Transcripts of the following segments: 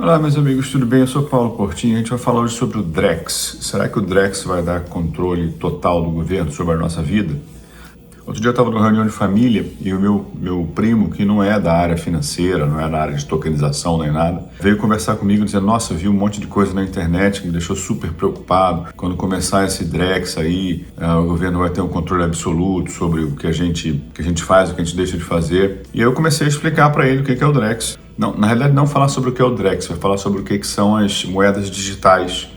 Olá, meus amigos, tudo bem? Eu sou Paulo Portinho. A gente vai falar hoje sobre o Drex. Será que o Drex vai dar controle total do governo sobre a nossa vida? Outro dia eu estava numa reunião de família e o meu primo, que não é da área financeira, não é da área de tokenização nem nada, veio conversar comigo dizendo: nossa, eu vi um monte de coisa na internet que me deixou super preocupado. Quando começar esse Drex aí, o governo vai ter um controle absoluto sobre o que a gente faz, o que a gente deixa de fazer. E aí eu comecei a explicar para ele o que é o Drex. Não, na realidade, não falar sobre o que é o Drex, vai falar sobre o que são as moedas digitais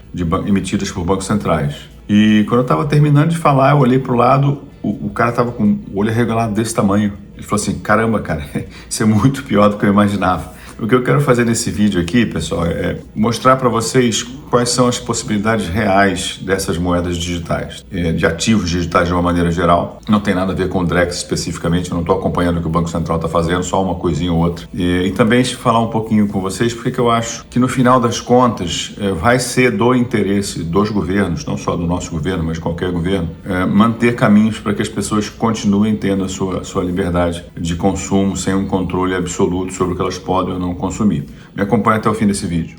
emitidas por bancos centrais. E quando eu estava terminando de falar, eu olhei para o lado, o cara estava com o olho arregalado desse tamanho. Ele falou assim: caramba, cara, isso é muito pior do que eu imaginava. O que eu quero fazer nesse vídeo aqui, pessoal, é mostrar para vocês quais são as possibilidades reais dessas moedas digitais, de ativos digitais de uma maneira geral. Não tem nada a ver com o Drex especificamente, eu não estou acompanhando o que o Banco Central está fazendo, só uma coisinha ou outra. E também falar um pouquinho com vocês porque eu acho que no final das contas vai ser do interesse dos governos, não só do nosso governo, mas de qualquer governo, manter caminhos para que as pessoas continuem tendo a sua liberdade de consumo sem um controle absoluto sobre o que elas podem ou não consumir. Me acompanhe até o fim desse vídeo.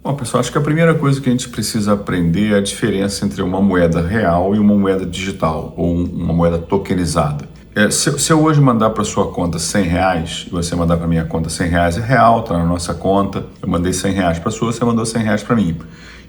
Bom, pessoal, acho que a primeira coisa que a gente precisa aprender é a diferença entre uma moeda real e uma moeda digital, ou uma moeda tokenizada. Se eu hoje mandar para sua conta R$100 e você mandar para minha conta R$100, é real, está na nossa conta. Eu mandei R$100 para sua, você mandou R$100 para mim.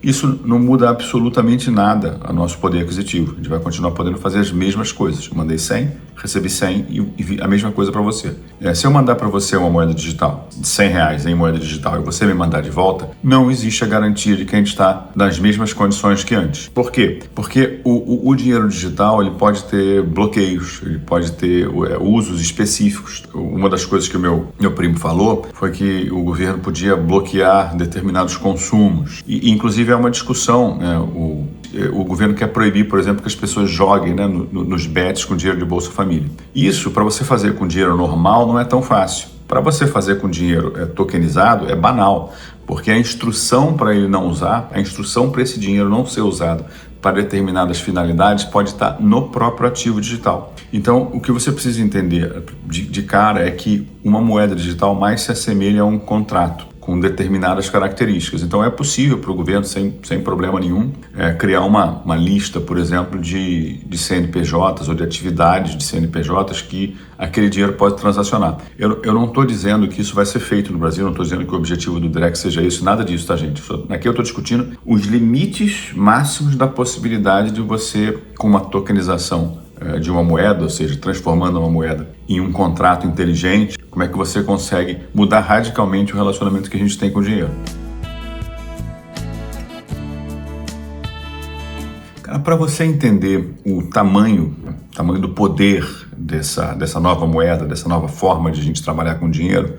Isso não muda absolutamente nada ao nosso poder aquisitivo. A gente vai continuar podendo fazer as mesmas coisas. Eu mandei 100, recebi 100 e a mesma coisa para você. Se eu mandar para você uma moeda digital de R$100 em moeda digital e você me mandar de volta, não existe a garantia de que a gente está nas mesmas condições que antes. Por quê? Porque o dinheiro digital ele pode ter bloqueios, ele pode ter usos específicos. Uma das coisas que o meu primo falou foi que o governo podia bloquear determinados consumos. E inclusive é uma discussão, né? O governo quer proibir, por exemplo, que as pessoas joguem, né, nos bets com dinheiro de Bolsa Família. Isso, para você fazer com dinheiro normal, não é tão fácil. Para você fazer com dinheiro tokenizado, é banal, porque a instrução para ele não usar, a instrução para esse dinheiro não ser usado para determinadas finalidades pode estar no próprio ativo digital. Então, o que você precisa entender de cara é que uma moeda digital mais se assemelha a um contrato com determinadas características. Então é possível para o governo, sem problema nenhum, criar uma lista, por exemplo, de CNPJs ou de atividades de CNPJs que aquele dinheiro pode transacionar. Eu não estou dizendo que isso vai ser feito no Brasil, não estou dizendo que o objetivo do Drex seja isso, nada disso, tá, gente? Aqui eu estou discutindo os limites máximos da possibilidade de você, com uma tokenização de uma moeda, ou seja, transformando uma moeda em um contrato inteligente, como é que você consegue mudar radicalmente o relacionamento que a gente tem com o dinheiro. Para você entender o tamanho do poder dessa nova moeda, dessa nova forma de a gente trabalhar com dinheiro,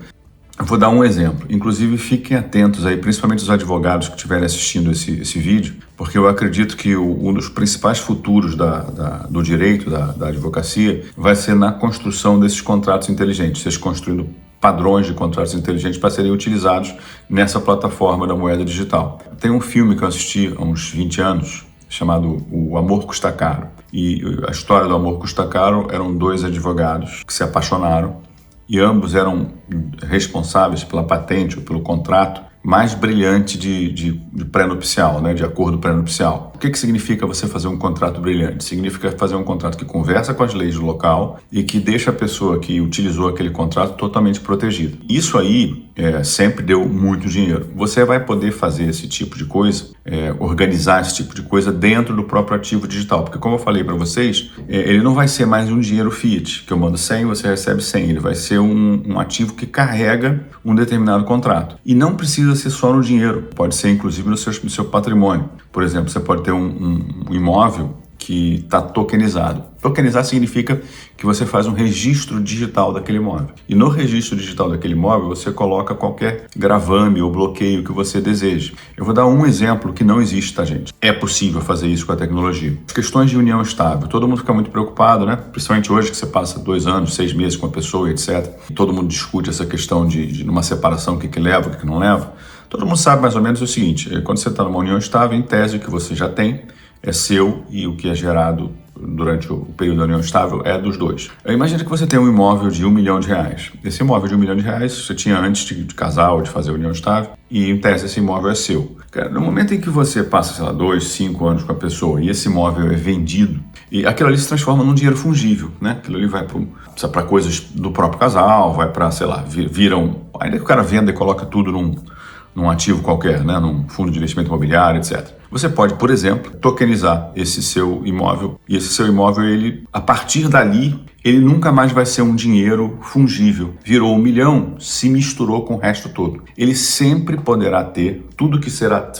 eu vou dar um exemplo. Inclusive, fiquem atentos aí, principalmente os advogados que estiverem assistindo esse vídeo, porque eu acredito que um dos principais futuros do direito, da advocacia, vai ser na construção desses contratos inteligentes, vocês construindo padrões de contratos inteligentes para serem utilizados nessa plataforma da moeda digital. Tem um filme que eu assisti há uns 20 anos, chamado O Amor Custa Caro. E a história do Amor Custa Caro eram dois advogados que se apaixonaram e ambos eram responsáveis pela patente ou pelo contrato mais brilhante de pré-nupcial, né, de acordo pré-nupcial. O que significa você fazer um contrato brilhante? Significa fazer um contrato que conversa com as leis do local e que deixa a pessoa que utilizou aquele contrato totalmente protegida. Isso aí sempre deu muito dinheiro. Você vai poder fazer esse tipo de coisa, organizar esse tipo de coisa dentro do próprio ativo digital, porque como eu falei para vocês, ele não vai ser mais um dinheiro fiat, que eu mando 100 e você recebe 100, ele vai ser um ativo que carrega um determinado contrato. E não precisa ser só no dinheiro, pode ser inclusive no seu patrimônio. Por exemplo, você pode ter um imóvel que está tokenizado. Tokenizar significa que você faz um registro digital daquele imóvel. E no registro digital daquele imóvel, você coloca qualquer gravame ou bloqueio que você deseje. Eu vou dar um exemplo que não existe, tá, gente? É possível fazer isso com a tecnologia. As questões de união estável. Todo mundo fica muito preocupado, né? Principalmente hoje que você passa 2 anos, 6 meses com a pessoa, etc. E todo mundo discute essa questão de numa separação, o que leva, o que não leva. Todo mundo sabe mais ou menos o seguinte: quando você está numa união estável, em tese, o que você já tem é seu e o que é gerado durante o período da união estável é dos dois. Imagina que você tem um imóvel de R$1 milhão. Esse imóvel de R$1 milhão você tinha antes de casar ou de fazer a união estável e, em tese, esse imóvel é seu. Cara, no momento em que você passa, sei lá, 2, 5 anos com a pessoa e esse imóvel é vendido, e aquilo ali se transforma num dinheiro fungível, né? Aquilo ali vai para coisas do próprio casal, vai para, sei lá, ainda que o cara venda e coloca tudo num ativo qualquer, né, num fundo de investimento imobiliário, etc. Você pode, por exemplo, tokenizar esse seu imóvel, e esse seu imóvel, ele, a partir dali, ele nunca mais vai ser um dinheiro fungível. Virou 1 milhão, se misturou com o resto todo. Ele sempre poderá ter tudo que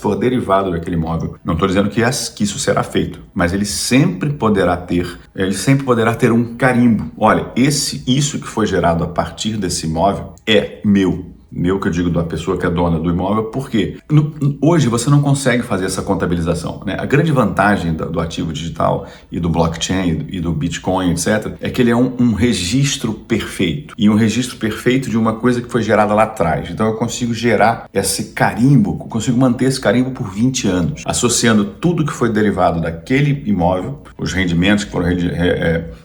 for derivado daquele imóvel. Não estou dizendo que isso será feito, mas ele sempre poderá ter um carimbo. Olha, isso que foi gerado a partir desse imóvel é meu. Meu, que eu digo da pessoa que é dona do imóvel, porque hoje você não consegue fazer essa contabilização, né? A grande vantagem do ativo digital e do blockchain e do Bitcoin, etc., é que ele é um registro perfeito. E um registro perfeito de uma coisa que foi gerada lá atrás. Então eu consigo gerar esse carimbo, consigo manter esse carimbo por 20 anos, associando tudo que foi derivado daquele imóvel, os rendimentos que foram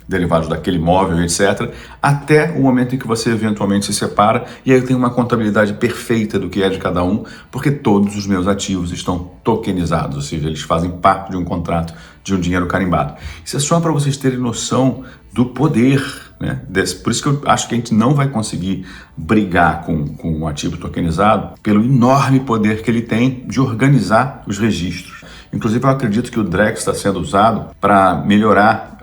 derivados daquele imóvel, etc., até o momento em que você eventualmente se separa, e aí eu tenho uma contabilidade perfeita do que é de cada um, porque todos os meus ativos estão tokenizados, ou seja, eles fazem parte de um contrato de um dinheiro carimbado. Isso é só para vocês terem noção do poder, né? Por isso que eu acho que a gente não vai conseguir brigar com um ativo tokenizado pelo enorme poder que ele tem de organizar os registros. Inclusive, eu acredito que o Drex está sendo usado para melhorar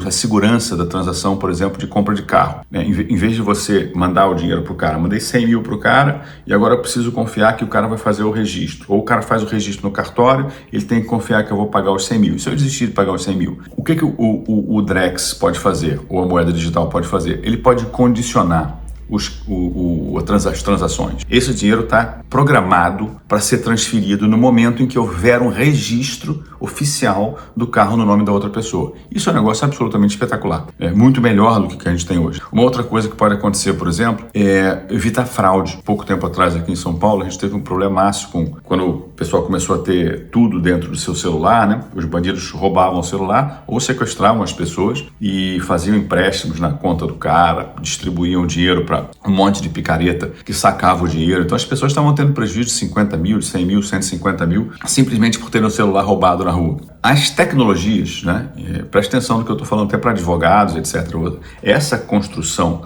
a segurança da transação, por exemplo, de compra de carro. Em vez de você mandar o dinheiro para o cara, mandei 100 mil para o cara e agora eu preciso confiar que o cara vai fazer o registro. Ou o cara faz o registro no cartório, ele tem que confiar que eu vou pagar os 100 mil. E se eu desistir de pagar os 100 mil, o que o Drex pode fazer, ou a moeda digital pode fazer? Ele pode condicionar as transações. Esse dinheiro está programado para ser transferido no momento em que houver um registro oficial do carro no nome da outra pessoa. Isso é um negócio absolutamente espetacular. É muito melhor do que a gente tem hoje. Uma outra coisa que pode acontecer, por exemplo, é evitar fraude. Pouco tempo atrás, aqui em São Paulo, a gente teve um problemaço quando o pessoal começou a ter tudo dentro do seu celular, né? Os bandidos roubavam o celular ou sequestravam as pessoas e faziam empréstimos na conta do cara, distribuíam dinheiro para um monte de picareta que sacava o dinheiro. Então as pessoas estavam tendo prejuízo de 50 mil, de 100 mil, 150 mil, simplesmente por terem o celular roubado na rua. As tecnologias, né? Preste atenção no que eu estou falando até para advogados, etc. Essa construção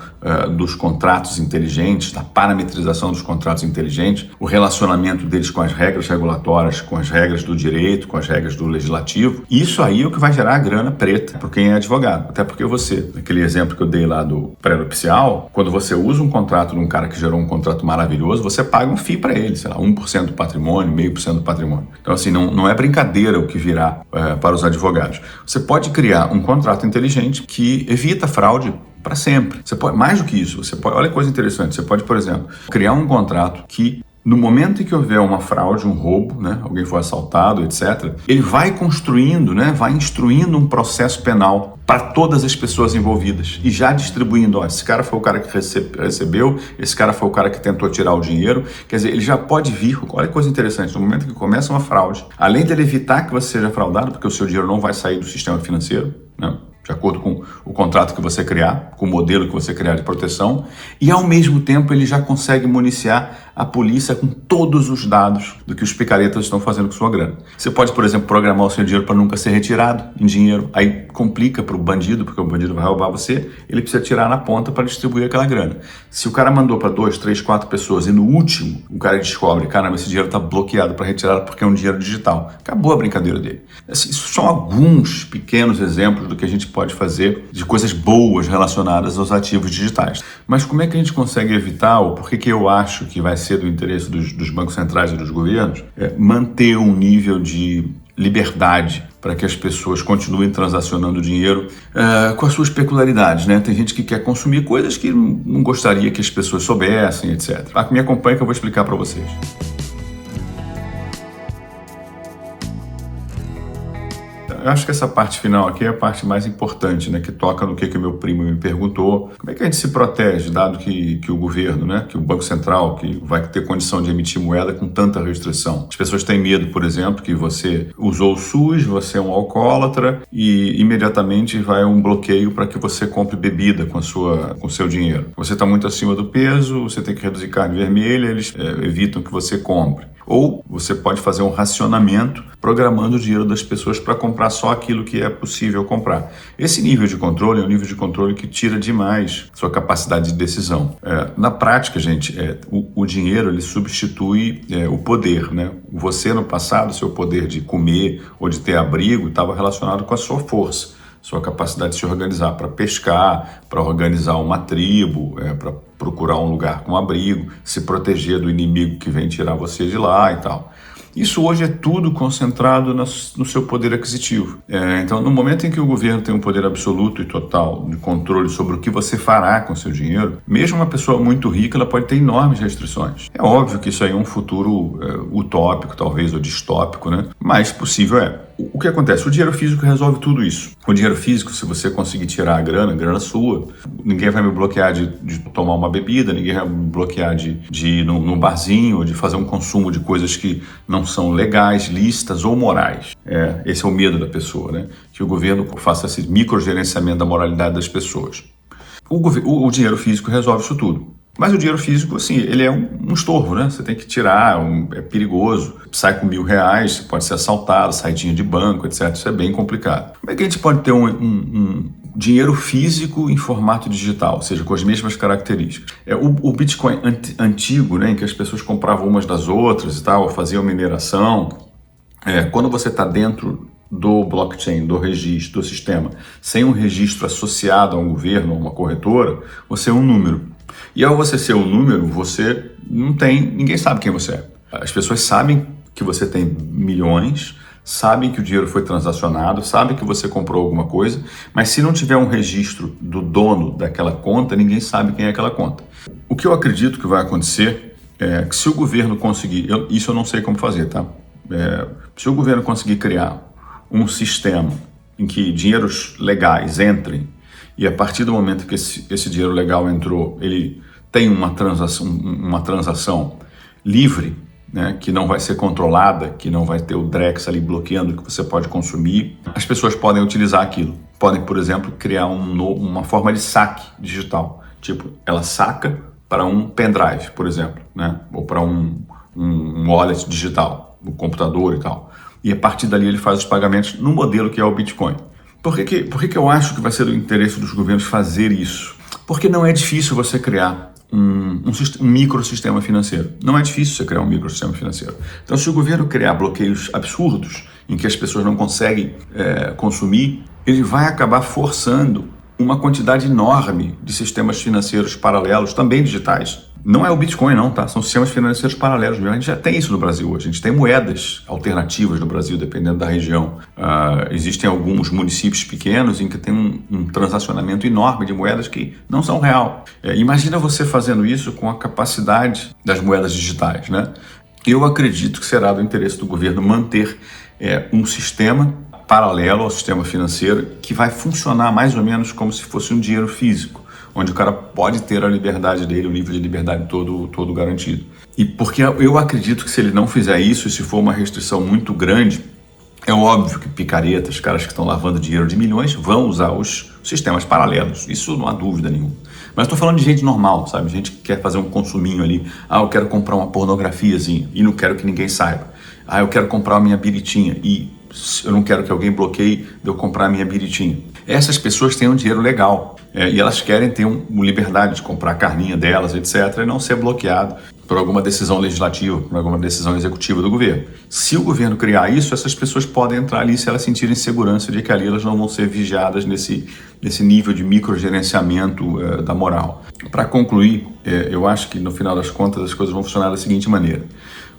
dos contratos inteligentes, da parametrização dos contratos inteligentes, o relacionamento deles com as regras regulatórias, com as regras do direito, com as regras do legislativo, isso aí é o que vai gerar a grana preta para quem é advogado. Até porque você, aquele exemplo que eu dei lá do pré-nupcial, quando você usa um contrato de um cara que gerou um contrato maravilhoso, você paga um FII para ele, sei lá, 1% do patrimônio, 0,5% do patrimônio. Então, assim, não é brincadeira o que virá para os advogados. Você pode criar um contrato inteligente que evita fraude para sempre. Você pode, mais do que isso, olha que coisa interessante, você pode, por exemplo, criar um contrato que no momento em que houver uma fraude, um roubo, né, alguém foi assaltado, etc., ele vai construindo, né, vai instruindo um processo penal para todas as pessoas envolvidas e já distribuindo, ó, esse cara foi o cara que recebeu, esse cara foi o cara que tentou tirar o dinheiro. Quer dizer, ele já pode vir, olha que coisa interessante, no momento que começa uma fraude, além dele evitar que você seja fraudado, porque o seu dinheiro não vai sair do sistema financeiro, né, de acordo com o contrato que você criar, com o modelo que você criar de proteção, e ao mesmo tempo ele já consegue municiar a polícia com todos os dados do que os picaretas estão fazendo com sua grana. Você pode, por exemplo, programar o seu dinheiro para nunca ser retirado em dinheiro, aí complica para o bandido, porque o bandido vai roubar você, ele precisa tirar na ponta para distribuir aquela grana. Se o cara mandou para 2, 3, 4 pessoas e no último o cara descobre, caramba, esse dinheiro está bloqueado para retirada porque é um dinheiro digital, acabou a brincadeira dele. Assim, isso são alguns pequenos exemplos do que a gente pode fazer de coisas boas relacionadas aos ativos digitais. Mas como é que a gente consegue evitar, ou por que eu acho que vai ser do interesse dos bancos centrais e dos governos, manter um nível de liberdade para que as pessoas continuem transacionando dinheiro com as suas peculiaridades, né? Tem gente que quer consumir coisas que não gostaria que as pessoas soubessem, etc. Me acompanha que eu vou explicar para vocês. Eu acho que essa parte final aqui é a parte mais importante, né, que toca no que o meu primo me perguntou. Como é que a gente se protege, dado que o governo, né, que o Banco Central, que vai ter condição de emitir moeda com tanta restrição? As pessoas têm medo, por exemplo, que você usou o SUS, você é um alcoólatra e imediatamente vai um bloqueio para que você compre bebida com o seu dinheiro. Você está muito acima do peso, você tem que reduzir carne vermelha, eles evitam que você compre. Ou você pode fazer um racionamento programando o dinheiro das pessoas para comprar só aquilo que é possível comprar. Esse nível de controle é um nível de controle que tira demais sua capacidade de decisão. Na prática, gente, o dinheiro ele substitui o poder, né? Você, no passado, seu poder de comer ou de ter abrigo estava relacionado com a sua força, sua capacidade de se organizar para pescar, para organizar uma tribo, para procurar um lugar com abrigo, se proteger do inimigo que vem tirar você de lá e tal. Isso hoje é tudo concentrado no seu poder aquisitivo. Então, no momento em que o governo tem um poder absoluto e total de controle sobre o que você fará com o seu dinheiro, mesmo uma pessoa muito rica, ela pode ter enormes restrições. É óbvio que isso aí é um futuro utópico, talvez, ou distópico, né? Mas possível é. O que acontece? O dinheiro físico resolve tudo isso. O dinheiro físico, se você conseguir tirar a grana sua, ninguém vai me bloquear de tomar uma bebida, ninguém vai me bloquear de ir num barzinho, de fazer um consumo de coisas que não são legais, lícitas ou morais. Esse é o medo da pessoa, né? Que o governo faça esse microgerenciamento da moralidade das pessoas. O dinheiro físico resolve isso tudo. Mas o dinheiro físico, assim, ele é um estorvo, né? Você tem que tirar, é perigoso. Sai com R$1.000, pode ser assaltado, saidinha de banco, etc. Isso é bem complicado. Como é que a gente pode ter um dinheiro físico em formato digital, ou seja, com as mesmas características? O Bitcoin antigo, né, em que as pessoas compravam umas das outras e tal, faziam mineração. Quando você está dentro do blockchain, do registro, do sistema, sem um registro associado a um governo, a uma corretora, você é um número. E ao você ser um número, você ninguém sabe quem você é. As pessoas sabem que você tem milhões, sabem que o dinheiro foi transacionado, sabem que você comprou alguma coisa, mas se não tiver um registro do dono daquela conta, ninguém sabe quem é aquela conta. O que eu acredito que vai acontecer é que se o governo conseguir, isso eu não sei como fazer, tá? Se o governo conseguir criar um sistema em que dinheiros legais entrem, e a partir do momento que esse dinheiro legal entrou, ele tem uma transação livre, né, que não vai ser controlada, que não vai ter o Drex ali bloqueando o que você pode consumir, as pessoas podem utilizar aquilo. Podem, por exemplo, criar uma forma de saque digital. Tipo, ela saca para um pendrive, por exemplo, né, ou para um wallet digital, no computador e tal. E a partir dali ele faz os pagamentos no modelo que é o Bitcoin. Por que eu acho que vai ser do interesse dos governos fazer isso? Porque não é difícil você criar um microsistema financeiro. Não é difícil você criar um microsistema financeiro. Então, se o governo criar bloqueios absurdos em que as pessoas não conseguem consumir, ele vai acabar forçando uma quantidade enorme de sistemas financeiros paralelos, também digitais. Não é o Bitcoin não, tá? São sistemas financeiros paralelos mesmo. A gente já tem isso no Brasil hoje. A gente tem moedas alternativas no Brasil, dependendo da região. Existem alguns municípios pequenos em que tem um transacionamento enorme de moedas que não são real. Imagina você fazendo isso com a capacidade das moedas digitais, né? Eu acredito que será do interesse do governo manter um sistema paralelo ao sistema financeiro que vai funcionar mais ou menos como se fosse um dinheiro físico, onde o cara pode ter a liberdade dele, o nível de liberdade todo garantido. E porque eu acredito que se ele não fizer isso, e se for uma restrição muito grande, é óbvio que picaretas, caras que estão lavando dinheiro de milhões, vão usar os sistemas paralelos. Isso não há dúvida nenhuma. Mas estou falando de gente normal, sabe? Gente que quer fazer um consuminho ali. Eu quero comprar uma pornografiazinha e não quero que ninguém saiba. Eu quero comprar a minha biritinha e eu não quero que alguém bloqueie de eu comprar a minha biritinha. Essas pessoas têm um dinheiro legal e elas querem ter uma liberdade de comprar a carninha delas, etc., e não ser bloqueado por alguma decisão legislativa, por alguma decisão executiva do governo. Se o governo criar isso, essas pessoas podem entrar ali se elas sentirem segurança de que ali elas não vão ser vigiadas nesse nível de microgerenciamento da moral. Para concluir, eu acho que no final das contas as coisas vão funcionar da seguinte maneira.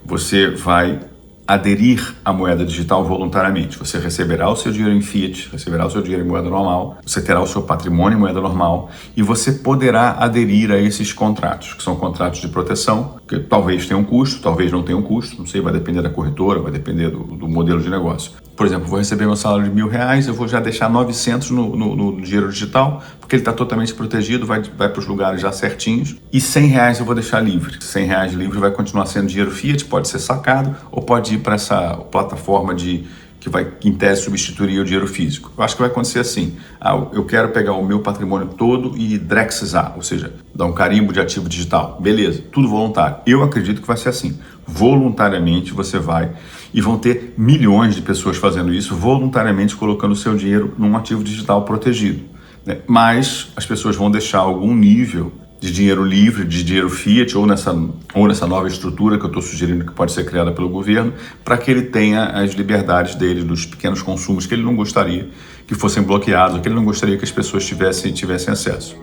Você vai aderir à moeda digital voluntariamente. Você receberá o seu dinheiro em fiat, receberá o seu dinheiro em moeda normal, você terá o seu patrimônio em moeda normal e você poderá aderir a esses contratos, que são contratos de proteção, que talvez tenham custo, talvez não tenham custo, não sei, vai depender da corretora, vai depender do modelo de negócio. Por exemplo, vou receber meu salário de R$1.000, eu vou já deixar 900 no dinheiro digital, porque ele está totalmente protegido, vai para os lugares já certinhos, e R$100 eu vou deixar livre. R$100 livre vai continuar sendo dinheiro fiat, pode ser sacado, ou pode ir para essa plataforma que vai, em tese, substituir o dinheiro físico. Eu acho que vai acontecer assim. Eu quero pegar o meu patrimônio todo e drexizar, ou seja, dar um carimbo de ativo digital. Beleza, tudo voluntário. Eu acredito que vai ser assim. Voluntariamente você vai e vão ter milhões de pessoas fazendo isso, voluntariamente colocando o seu dinheiro num ativo digital protegido, né? Mas as pessoas vão deixar algum nível de dinheiro livre, de dinheiro fiat, ou nessa nova estrutura que eu estou sugerindo que pode ser criada pelo governo, para que ele tenha as liberdades dele, dos pequenos consumos que ele não gostaria que fossem bloqueados, ou que ele não gostaria que as pessoas tivessem acesso.